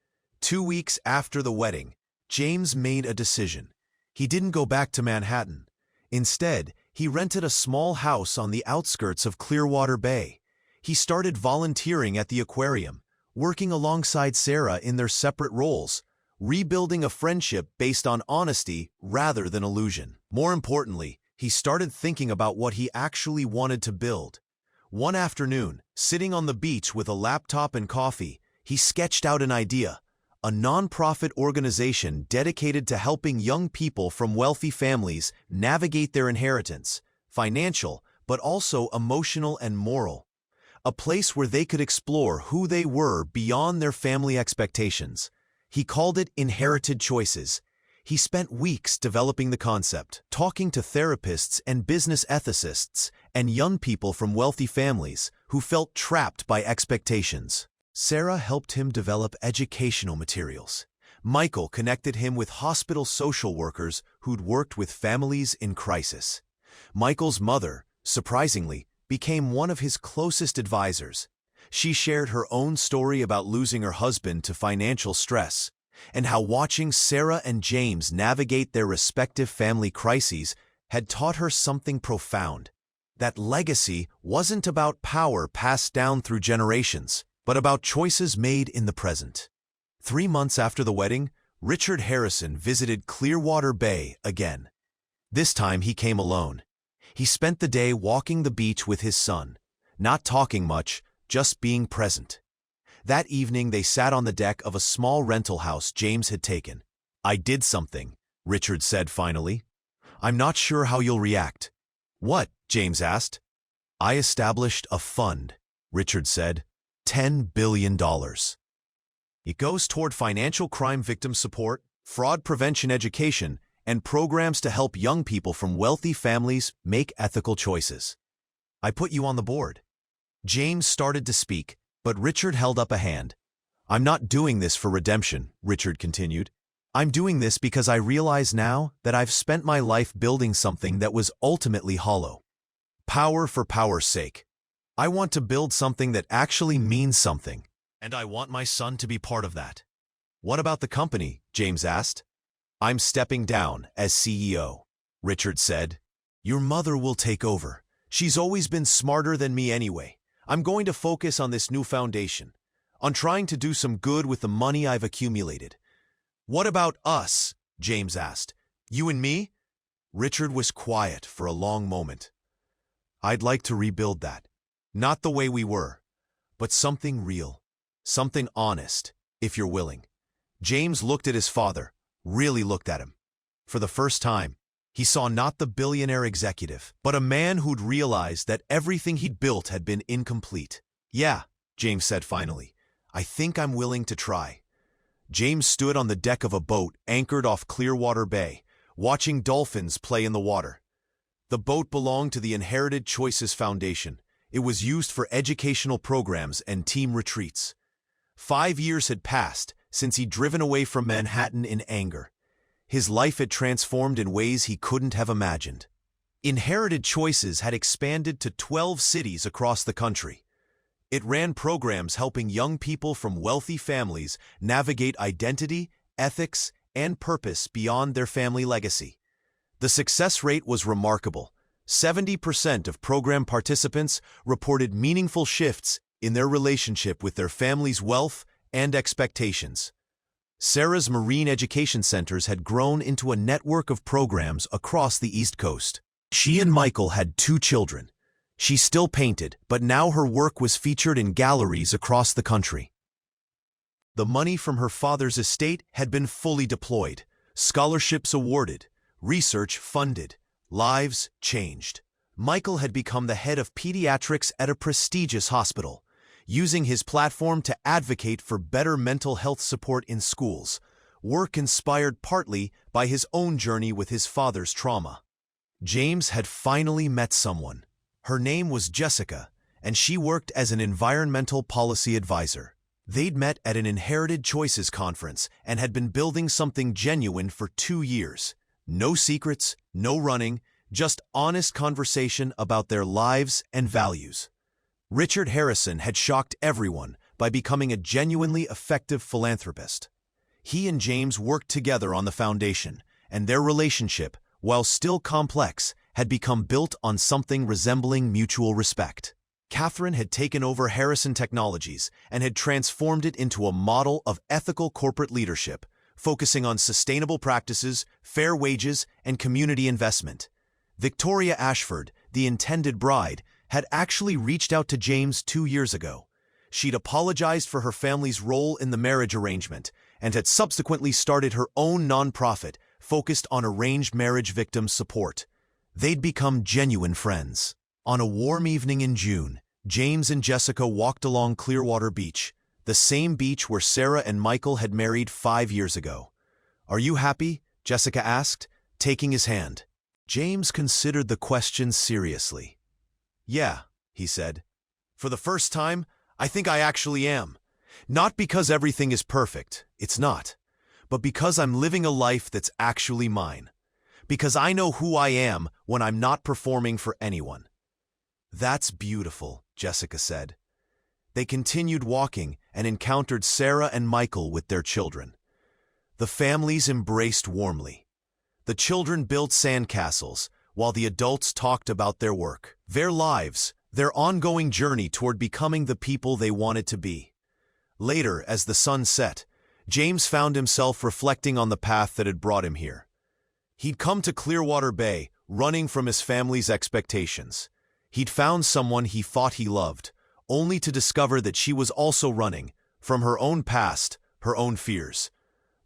2 weeks after the wedding, James made a decision. He didn't go back to Manhattan. Instead, he rented a small house on the outskirts of Clearwater Bay. He started volunteering at the aquarium, working alongside Sarah in their separate roles, rebuilding a friendship based on honesty rather than illusion. More importantly, he started thinking about what he actually wanted to build. One afternoon, sitting on the beach with a laptop and coffee, he sketched out an idea: a nonprofit organization dedicated to helping young people from wealthy families navigate their inheritance, financial, but also emotional and moral. A place where they could explore who they were beyond their family expectations. He called it Inherited Choices. He spent weeks developing the concept, talking to therapists and business ethicists and young people from wealthy families who felt trapped by expectations. Sarah helped him develop educational materials. Michael connected him with hospital social workers who'd worked with families in crisis. Michael's mother, surprisingly, became one of his closest advisors. She shared her own story about losing her husband to financial stress, and how watching Sarah and James navigate their respective family crises had taught her something profound. That legacy wasn't about power passed down through generations, but about choices made in the present. 3 months after the wedding, Richard Harrison visited Clearwater Bay again. This time he came alone. He spent the day walking the beach with his son, not talking much, just being present. That evening they sat on the deck of a small rental house James had taken. "I did something," Richard said finally. "I'm not sure how you'll react." "What?" James asked. "I established a fund," Richard said. $10 billion. It goes toward financial crime victim support, fraud prevention education, and programs to help young people from wealthy families make ethical choices. I put you on the board." James started to speak, but Richard held up a hand. "I'm not doing this for redemption," Richard continued. "I'm doing this because I realize now that I've spent my life building something that was ultimately hollow. Power for power's sake. I want to build something that actually means something, and I want my son to be part of that." "What about the company?" James asked. "I'm stepping down as CEO," Richard said. "Your mother will take over. She's always been smarter than me anyway. I'm going to focus on this new foundation, on trying to do some good with the money I've accumulated." "What about us?" James asked. "You and me?" Richard was quiet for a long moment. "I'd like to rebuild that. Not the way we were, but something real, something honest, if you're willing." James looked at his father, really looked at him. For the first time, he saw not the billionaire executive, but a man who'd realized that everything he'd built had been incomplete. "Yeah," James said finally, "I think I'm willing to try." James stood on the deck of a boat anchored off Clearwater Bay, watching dolphins play in the water. The boat belonged to the Inherited Choices Foundation. It was used for educational programs and team retreats. 5 years had passed since he'd driven away from Manhattan in anger. His life had transformed in ways he couldn't have imagined. Inherited Choices had expanded to 12 cities across the country. It ran programs helping young people from wealthy families navigate identity, ethics, and purpose beyond their family legacy. The success rate was remarkable. 70% of program participants reported meaningful shifts in their relationship with their family's wealth and expectations. Sarah's marine education centers had grown into a network of programs across the East Coast. She and Michael had 2 children. She still painted, but now her work was featured in galleries across the country. The money from her father's estate had been fully deployed, scholarships awarded, research funded, lives changed. Michael had become the head of pediatrics at a prestigious hospital, using his platform to advocate for better mental health support in schools, work inspired partly by his own journey with his father's trauma. James had finally met someone. Her name was Jessica, and she worked as an environmental policy advisor. They'd met at an Inherited Choices conference and had been building something genuine for 2 years. No secrets, no running, just honest conversation about their lives and values. Richard Harrison had shocked everyone by becoming a genuinely effective philanthropist. He and James worked together on the foundation, and their relationship, while still complex, had become built on something resembling mutual respect. Catherine had taken over Harrison Technologies and had transformed it into a model of ethical corporate leadership, focusing on sustainable practices, fair wages, and community investment. Victoria Ashford, the intended bride, had actually reached out to James 2 years ago. She'd apologized for her family's role in the marriage arrangement and had subsequently started her own nonprofit focused on arranged marriage victims support. They'd become genuine friends. On a warm evening in June, James and Jessica walked along Clearwater Beach, the same beach where Sarah and Michael had married 5 years ago. "Are you happy?" Jessica asked, taking his hand. James considered the question seriously. "Yeah," he said. "For the first time, I think I actually am. Not because everything is perfect, it's not, but because I'm living a life that's actually mine. Because I know who I am when I'm not performing for anyone." "That's beautiful," Jessica said. They continued walking and encountered Sarah and Michael with their children. The families embraced warmly. The children built sandcastles, while the adults talked about their work, their lives, their ongoing journey toward becoming the people they wanted to be. Later, as the sun set, James found himself reflecting on the path that had brought him here. He'd come to Clearwater Bay, running from his family's expectations. He'd found someone he thought he loved, only to discover that she was also running from her own past, her own fears.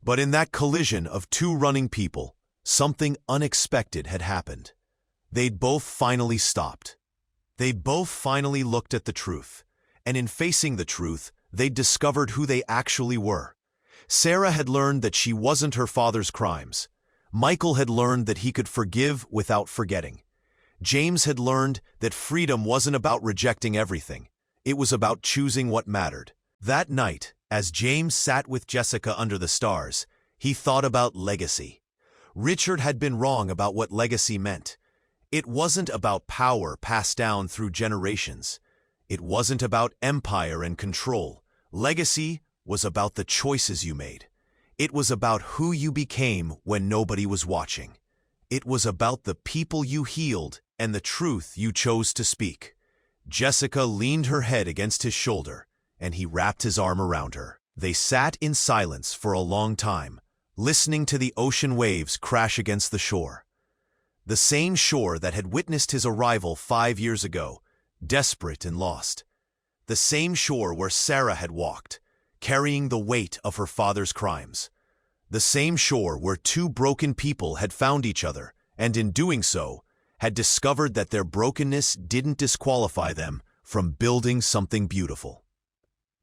But in that collision of 2 running people, something unexpected had happened. They'd both finally stopped. They'd both finally looked at the truth, and in facing the truth, they'd discovered who they actually were. Sarah had learned that she wasn't her father's crimes. Michael had learned that he could forgive without forgetting. James had learned that freedom wasn't about rejecting everything. It was about choosing what mattered. That night, as James sat with Jessica under the stars, he thought about legacy. Richard had been wrong about what legacy meant. It wasn't about power passed down through generations. It wasn't about empire and control. Legacy was about the choices you made. It was about who you became when nobody was watching. It was about the people you healed and the truth you chose to speak. Jessica leaned her head against his shoulder, and he wrapped his arm around her. They sat in silence for a long time, listening to the ocean waves crash against the shore. The same shore that had witnessed his arrival 5 years ago, desperate and lost. The same shore where Sarah had walked, carrying the weight of her father's crimes. The same shore where 2 broken people had found each other, and in doing so, had discovered that their brokenness didn't disqualify them from building something beautiful.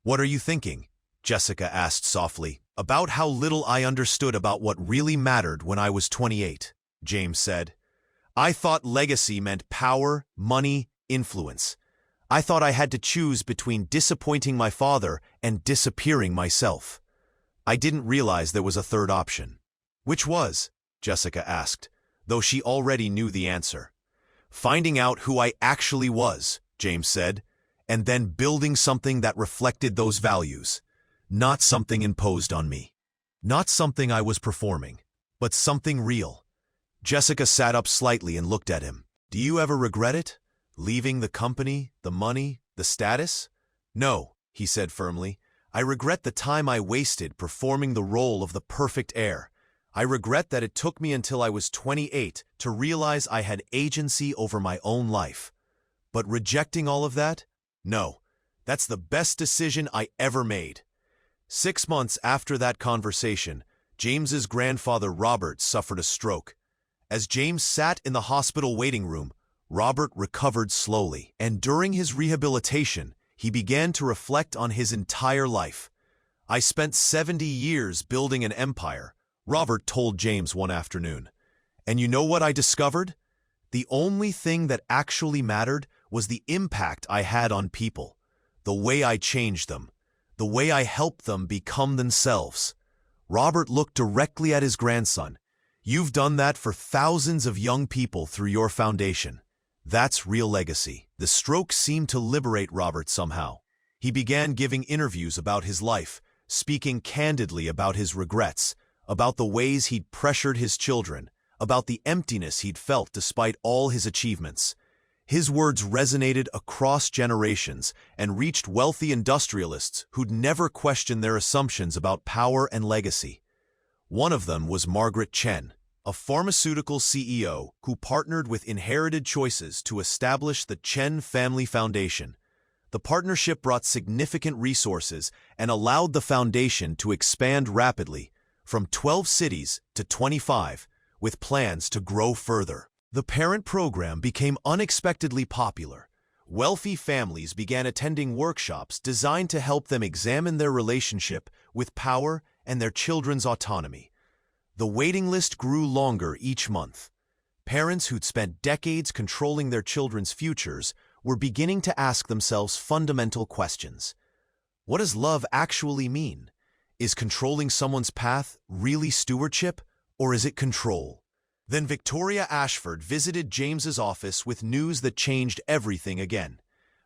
"What are you thinking?" Jessica asked softly. "About how little I understood about what really mattered when I was 28, James said. "I thought legacy meant power, money, influence. I thought I had to choose between disappointing my father and disappearing myself. I didn't realize there was a third option. Which was? Jessica asked, though she already knew the answer. Finding out who I actually was, James said, and then building something that reflected those values. Not something imposed on me. Not something I was performing, but something real. Jessica sat up slightly and looked at him. Do you ever regret it? Leaving the company, the money, the status? No, he said firmly. I regret the time I wasted performing the role of the perfect heir. I regret that it took me until I was 28 to realize I had agency over my own life. But rejecting all of that? No, that's the best decision I ever made. 6 months after that conversation, James's grandfather Robert suffered a stroke. As James sat in the hospital waiting room, Robert recovered slowly, and during his rehabilitation, he began to reflect on his entire life. I spent 70 years building an empire, Robert told James one afternoon. And you know what I discovered? The only thing that actually mattered was the impact I had on people, the way I changed them, the way I helped them become themselves. Robert looked directly at his grandson. You've done that for thousands of young people through your foundation. That's real legacy. The stroke seemed to liberate Robert somehow. He began giving interviews about his life, speaking candidly about his regrets, about the ways he'd pressured his children, about the emptiness he'd felt despite all his achievements. His words resonated across generations and reached wealthy industrialists who'd never questioned their assumptions about power and legacy. One of them was Margaret Chen, a pharmaceutical CEO who partnered with Inherited Choices to establish the Chen Family Foundation. The partnership brought significant resources and allowed the foundation to expand rapidly, from 12 cities to 25, with plans to grow further. The parent program became unexpectedly popular. Wealthy families began attending workshops designed to help them examine their relationship with power and their children's autonomy. The waiting list grew longer each month. Parents who'd spent decades controlling their children's futures were beginning to ask themselves fundamental questions. What does love actually mean? Is controlling someone's path really stewardship, or is it control? Then Victoria Ashford visited James's office with news that changed everything again.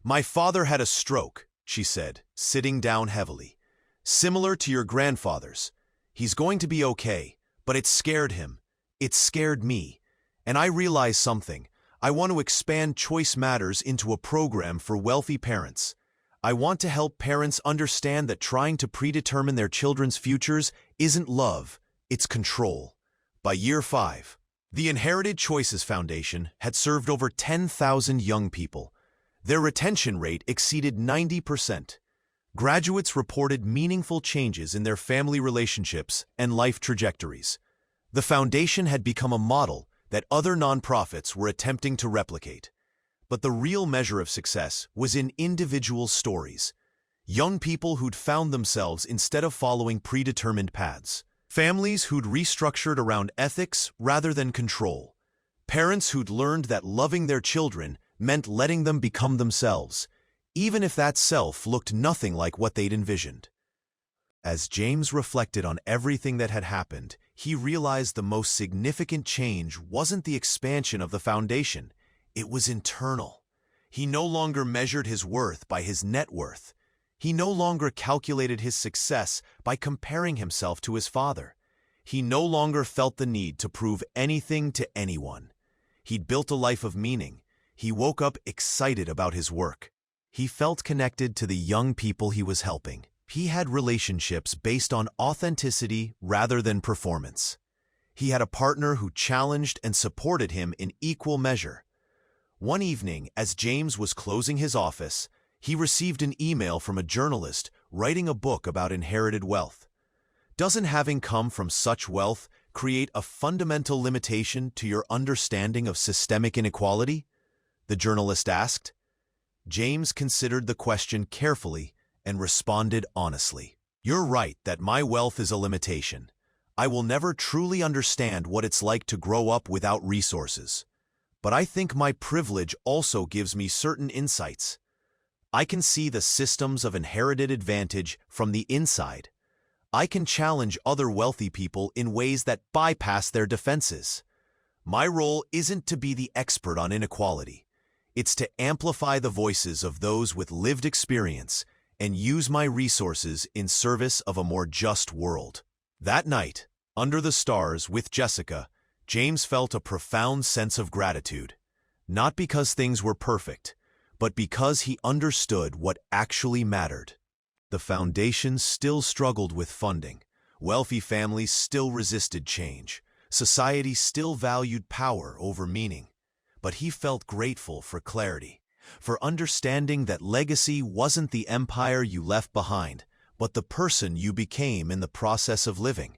My father had a stroke, she said, sitting down heavily. Similar to your grandfather's. He's going to be okay, but it scared him. It scared me. And I realized something. I want to expand Choice Matters into a program for wealthy parents. I want to help parents understand that trying to predetermine their children's futures isn't love, it's control. By year 5, the Inherited Choices Foundation had served over 10,000 young people. Their retention rate exceeded 90%. Graduates reported meaningful changes in their family relationships and life trajectories. The foundation had become a model that other nonprofits were attempting to replicate. But the real measure of success was in individual stories. Young people who'd found themselves instead of following predetermined paths. Families who'd restructured around ethics rather than control. Parents who'd learned that loving their children meant letting them become themselves, even if that self looked nothing like what they'd envisioned. As James reflected on everything that had happened, he realized the most significant change wasn't the expansion of the foundation. It was internal. He no longer measured his worth by his net worth. He no longer calculated his success by comparing himself to his father. He no longer felt the need to prove anything to anyone. He'd built a life of meaning. He woke up excited about his work. He felt connected to the young people he was helping. He had relationships based on authenticity rather than performance. He had a partner who challenged and supported him in equal measure. One evening, as James was closing his office, he received an email from a journalist writing a book about inherited wealth. Doesn't having come from such wealth create a fundamental limitation to your understanding of systemic inequality? The journalist asked. James considered the question carefully and responded honestly. You're right that my wealth is a limitation. I will never truly understand what it's like to grow up without resources. But I think my privilege also gives me certain insights. I can see the systems of inherited advantage from the inside. I can challenge other wealthy people in ways that bypass their defenses. My role isn't to be the expert on inequality. It's to amplify the voices of those with lived experience and use my resources in service of a more just world. That night, under the stars with Jessica, James felt a profound sense of gratitude. Not because things were perfect, but because he understood what actually mattered. The foundation still struggled with funding. Wealthy families still resisted change. Society still valued power over meaning. But he felt grateful for clarity, for understanding that legacy wasn't the empire you left behind, but the person you became in the process of living,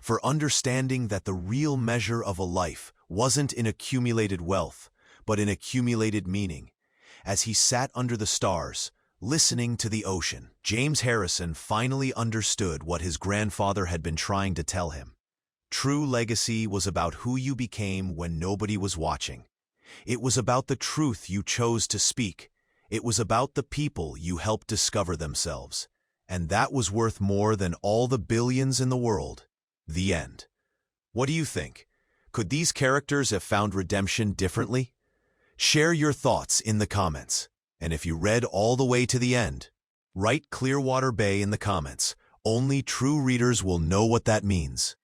for understanding that the real measure of a life wasn't in accumulated wealth, but in accumulated meaning. As he sat under the stars, listening to the ocean, James Harrison finally understood what his grandfather had been trying to tell him. True legacy was about who you became when nobody was watching. It was about the truth you chose to speak. It was about the people you helped discover themselves. And that was worth more than all the billions in the world. The end. What do you think? Could these characters have found redemption differently? Share your thoughts in the comments. And if you read all the way to the end, write Clearwater Bay in the comments. Only true readers will know what that means.